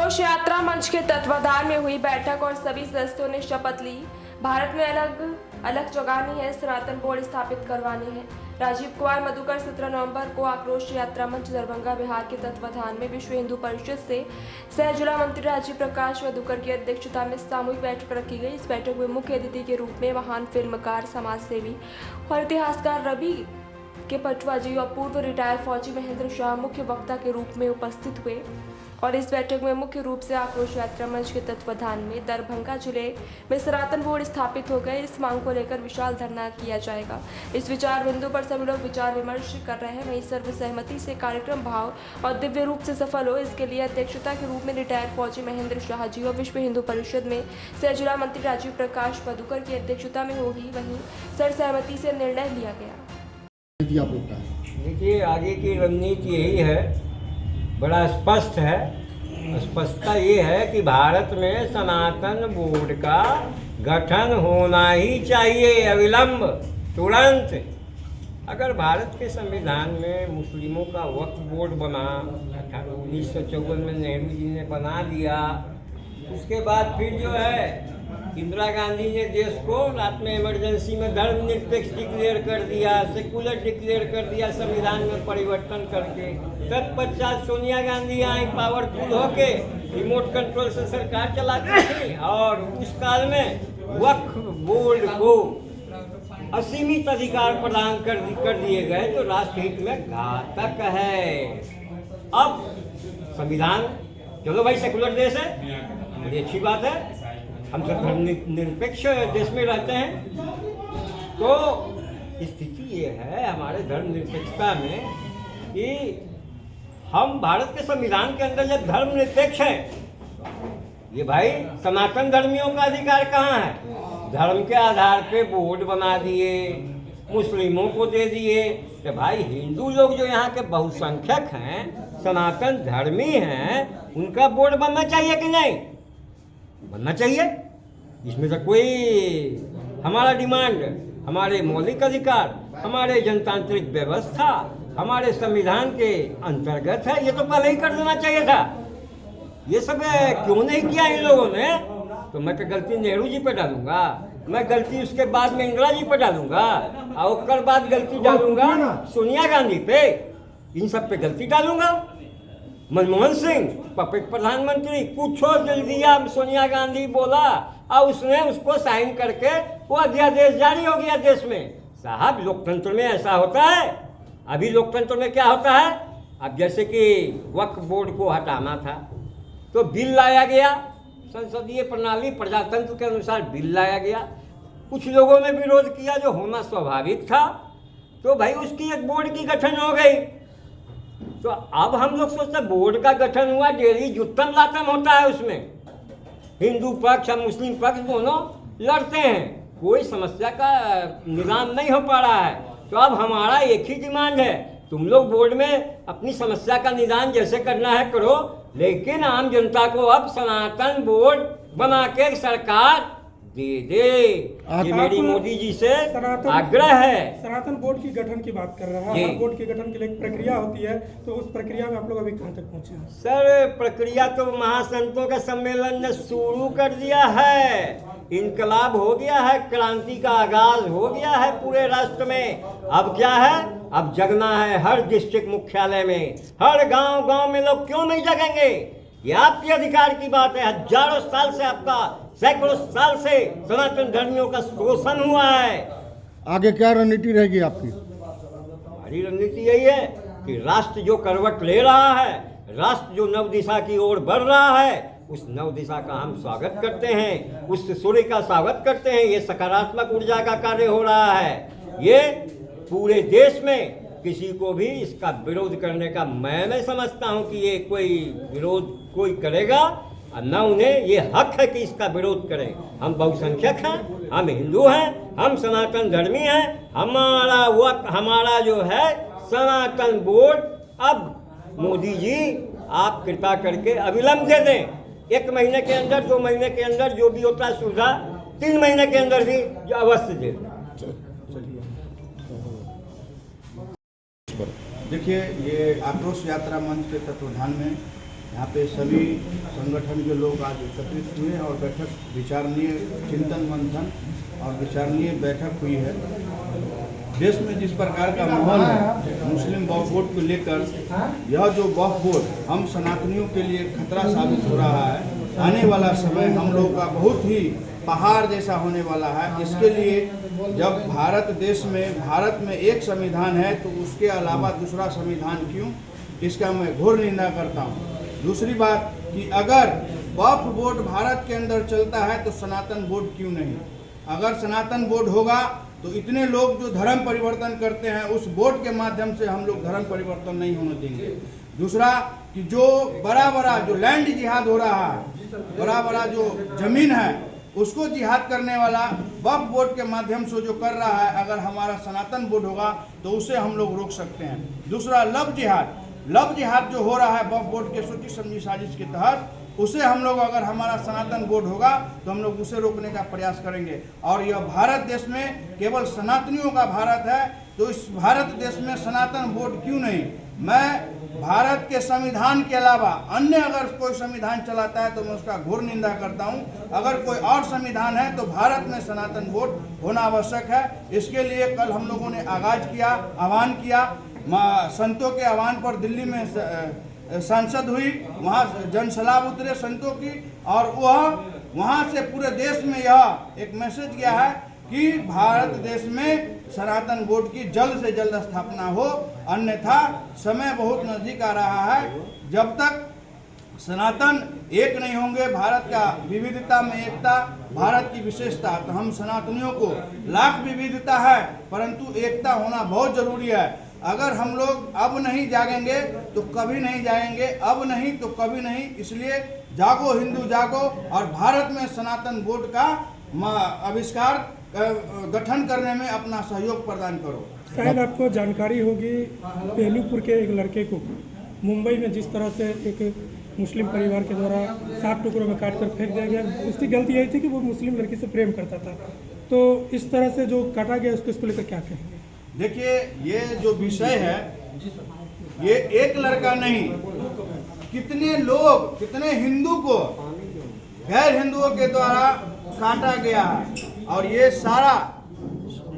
आक्रोश यात्रा मंच के तत्वाधान में हुई बैठक और सभी सदस्यों ने शपथ ली। भारत में अलग अलग जगानी है, सनातन बोर्ड स्थापित करवानी है। राजीव कुमार मधुकर 17 नवंबर को आक्रोश यात्रा मंच दरभंगा बिहार के तत्वाधान में विश्व हिंदू परिषद से सह जिला मंत्री राजीव प्रकाश मधुकर की अध्यक्षता में सामूहिक बैठक रखी गई। इस बैठक में मुख्य अतिथि के रूप में महान फिल्मकार, समाज सेवी और इतिहासकार रवि के पटवा जी और पूर्व रिटायर्ड फौजी महेंद्र शाह मुख्य वक्ता के रूप में उपस्थित हुए। और इस बैठक में मुख्य रूप से आक्रोश यात्रा मंच के तत्वाधान में दरभंगा जिले में सनातन बोर्ड स्थापित हो गए। इस मांग को लेकर विशाल धरना किया जाएगा। इस विचार बिंदु पर सभी लोग विचार विमर्श कर रहे हैं। वहीं सर्वसहमति से कार्यक्रम भाव और दिव्य रूप से सफल हो, इसके लिए अध्यक्षता के रूप में रिटायर्ड फौजी महेंद्र शाह जी और विश्व हिंदू परिषद में सह जिला मंत्री राजीव प्रकाश मधुकर की अध्यक्षता में होगी। वहीं सर्वसहमति से निर्णय लिया गया। देखिए, आगे की रणनीति यही है, बड़ा स्पष्ट है। स्पष्टता ये है कि भारत में सनातन बोर्ड का गठन होना ही चाहिए, अविलंब, तुरंत। अगर भारत के संविधान में मुस्लिमों का वक्फ बोर्ड बना, 1954 में नेहरू जी ने बना दिया, उसके बाद फिर जो है इंदिरा गांधी ने देश को रात में इमरजेंसी में धर्मनिरपेक्ष डिक्लेयर कर दिया, सेकुलर डिक्लेयर कर दिया संविधान में परिवर्तन करके। तत्पश्चात सोनिया गांधी आई पावरफुल होके रिमोट कंट्रोल से सरकार चलाती थी और उस काल में वक्फ बोर्ड को असीमित अधिकार प्रदान कर दिए गए, जो राष्ट्रहित में घातक है। अब संविधान, चलो भाई सेकुलर देश है, बड़ी अच्छी बात है, हम सब धर्मनिरपेक्ष देश में रहते हैं। तो स्थिति ये है हमारे धर्मनिरपेक्षता में कि हम भारत के संविधान के अंदर जब धर्मनिरपेक्ष है, ये भाई सनातन धर्मियों का अधिकार कहाँ है? धर्म के आधार पे बोर्ड बना दिए, मुस्लिमों को दे दिए। तो भाई हिंदू लोग जो यहाँ के बहुसंख्यक हैं, सनातन धर्मी हैं, उनका बोर्ड बनना चाहिए कि नहीं? बनना चाहिए। इसमें तो कोई हमारा डिमांड, हमारे मौलिक अधिकार, हमारे जनतांत्रिक व्यवस्था, हमारे संविधान के अंतर्गत है। ये तो पहले ही कर देना चाहिए था। ये सब क्यों नहीं किया इन लोगों ने? तो मैं तो गलती नेहरू जी पे डालूंगा, मैं गलती उसके बाद में इंदिरा जी पे डालूंगा, और उसके बाद गलती डालूंगा सोनिया गांधी पे, इन सब पे गलती डालूंगा। मनमोहन सिंह पपेट प्रधानमंत्री, कुछ दिल दिया, सोनिया गांधी बोला और उसने उसको साइन करके वो अध्यादेश जारी हो गया देश में। साहब, लोकतंत्र में ऐसा होता है। अभी लोकतंत्र में क्या होता है? अब जैसे कि वक्फ बोर्ड को हटाना था तो बिल लाया गया, संसदीय प्रणाली प्रजातंत्र के अनुसार बिल लाया गया। कुछ लोगों ने विरोध किया, जो होना स्वाभाविक था, तो भाई उसकी एक बोर्ड की गठन हो गई। तो अब हम लोग सोचते बोर्ड का गठन हुआ, डेली जुत्तम लातम होता है उसमें, हिंदू पक्ष और मुस्लिम पक्ष दोनों लड़ते हैं, कोई समस्या का निदान नहीं हो पा रहा है। तो अब हमारा एक ही डिमांड है, तुम लोग बोर्ड में अपनी समस्या का निदान जैसे करना है करो, लेकिन आम जनता को अब सनातन बोर्ड बना के सरकार दे दे। ये मेरी मोदी जी से आग्रह है। सनातन बोर्ड की गठन की बात कर रहा है। हर बोर्ड के गठन के लिए एक प्रक्रिया होती है, तो उस प्रक्रिया में आप लोग अभी कहाँ तक पहुँचे हैं? सर, प्रक्रिया तो महासंतों के सम्मेलन ने शुरू कर दिया है, इनकलाब हो गया है, क्रांति का आगाज हो गया है पूरे राष्ट्र में। अब क्या है? अब जगना है हर डिस्ट्रिक्ट मुख्यालय में, हर गांव गांव में। लोग क्यों नहीं जगेंगे? ये आपके अधिकार की बात है। हजारों साल से, आपका सैकड़ों साल से सनातन धर्मियों का शोषण हुआ है। आगे क्या रणनीति रहेगी आपकी? हमारी रणनीति यही है कि राष्ट्र जो करवट ले रहा है, राष्ट्र जो नव दिशा की ओर बढ़ रहा है, उस नव दिशा का हम स्वागत करते हैं, उस सूर्य का स्वागत करते हैं। ये सकारात्मक ऊर्जा का कार्य हो रहा है। ये पूरे देश में किसी को भी इसका विरोध करने का मैं नहीं समझता हूं कि ये कोई विरोध कोई करेगा, और न उन्हें ये हक है कि इसका विरोध करें। हम बहुसंख्यक हैं, हम हिंदू हैं, हम सनातन धर्मी हैं। हमारा वक्त, हमारा जो है सनातन बोर्ड, अब मोदी जी आप कृपा करके अविलंब दे दें। 1 महीने के अंदर, 2 महीने के अंदर, जो भी होता है सुविधा, 3 महीने के अंदर भी जो अवश्य दे। देखिए, ये आक्रोश यात्रा मंच के तत्वाधान में यहाँ पे सभी संगठन के लोग आज एकत्रित हुए और बैठक विचारणीय चिंतन मंथन और विचारणीय बैठक हुई है। देश में जिस प्रकार का माहौल है मुस्लिम वक्फ बोर्ड को लेकर, यह जो वक्फ बोर्ड हम सनातनियों के लिए खतरा साबित हो रहा है। आने वाला समय हम लोगों का बहुत ही पहाड़ जैसा होने वाला है। इसके लिए जब भारत में एक संविधान है तो उसके अलावा दूसरा संविधान क्यों, इसका मैं घोर निंदा करता हूँ। दूसरी बात कि अगर वक्फ बोर्ड भारत के अंदर चलता है तो सनातन बोर्ड क्यों नहीं। अगर सनातन बोर्ड होगा तो इतने लोग जो धर्म परिवर्तन करते हैं उस बोर्ड के माध्यम से हम लोग धर्म परिवर्तन नहीं होने देंगे। दूसरा कि जो बड़ा जो लैंड जिहाद हो रहा है, बड़ा जो जमीन है उसको जिहाद करने वाला वक्फ बोर्ड के माध्यम से जो कर रहा है, अगर हमारा सनातन बोर्ड होगा तो उसे हम लोग रोक सकते हैं। दूसरा लव जिहाद जो हो रहा है वक्फ बोर्ड के सोची समझी साजिश के तहत, उसे हम लोग अगर हमारा सनातन बोर्ड होगा तो हम लोग उसे रोकने का प्रयास करेंगे। और यह भारत देश में केवल सनातनियों का भारत है, तो इस भारत देश में सनातन बोर्ड क्यों नहीं। मैं भारत के संविधान के अलावा अन्य अगर कोई संविधान चलाता है तो मैं उसका घोर निंदा करता हूं। अगर कोई और संविधान है तो भारत में सनातन बोर्ड होना आवश्यक है। इसके लिए कल हम लोगों ने आह्वान किया संतों के आह्वान पर दिल्ली में सांसद हुई, वहाँ जनसलाह उतरे संतों की, और वहाँ से पूरे देश में यह एक मैसेज गया है कि भारत देश में सनातन बोर्ड की जल्द से जल्द स्थापना हो, अन्यथा समय बहुत नजदीक आ रहा है। जब तक सनातन एक नहीं होंगे, भारत का विविधता में एकता, भारत की विशेषता, तो हम सनातनियों को लाख विविधता है परंतु एकता होना बहुत जरूरी है। अगर हम लोग अब नहीं जागेंगे तो कभी नहीं जाएंगे, अब नहीं तो कभी नहीं। इसलिए जागो हिंदू जागो और भारत में सनातन बोर्ड का आविष्कार गठन करने में अपना सहयोग प्रदान करो। शायद आपको जानकारी होगी, पहलूपुर के एक लड़के को मुंबई में जिस तरह से एक मुस्लिम परिवार के द्वारा 7 टुकड़ों में काट कर फेंक दिया गया। उसकी गलती यही थी कि वो मुस्लिम लड़की से प्रेम करता था। तो इस तरह से जो काटा गया उसको लेकर क्या कहेंगे? देखिए, ये जो विषय है ये एक लड़का नहीं, कितने लोग, कितने हिंदू को गैर हिंदुओं के द्वारा काटा गया है। और ये सारा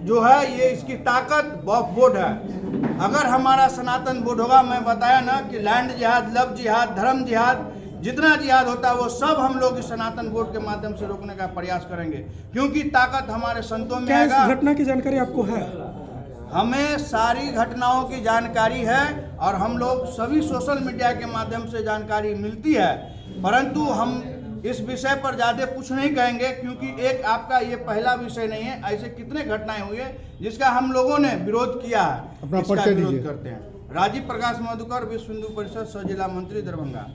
जो है ये इसकी ताकत वक्फ बोर्ड है। अगर हमारा सनातन बोर्ड होगा, मैं बताया ना कि लैंड जिहाद, लव जिहाद, धर्म जिहाद, जितना जिहाद होता है वो सब हम लोग इस सनातन बोर्ड के माध्यम से रोकने का प्रयास करेंगे, क्योंकि ताकत हमारे संतों में क्या आएगा। इस घटना की जानकारी आपको है? हमें सारी घटनाओं की जानकारी है और हम लोग सभी सोशल मीडिया के माध्यम से जानकारी मिलती है, परंतु हम इस विषय पर ज़्यादा कुछ नहीं कहेंगे, क्योंकि एक आपका ये पहला विषय नहीं है। ऐसे कितने घटनाएं हुई है जिसका हम लोगों ने विरोध किया है, इसका विरोध करते हैं। राजीव प्रकाश मधुकर, विश्व हिंदू परिषद, सह जिला मंत्री, दरभंगा।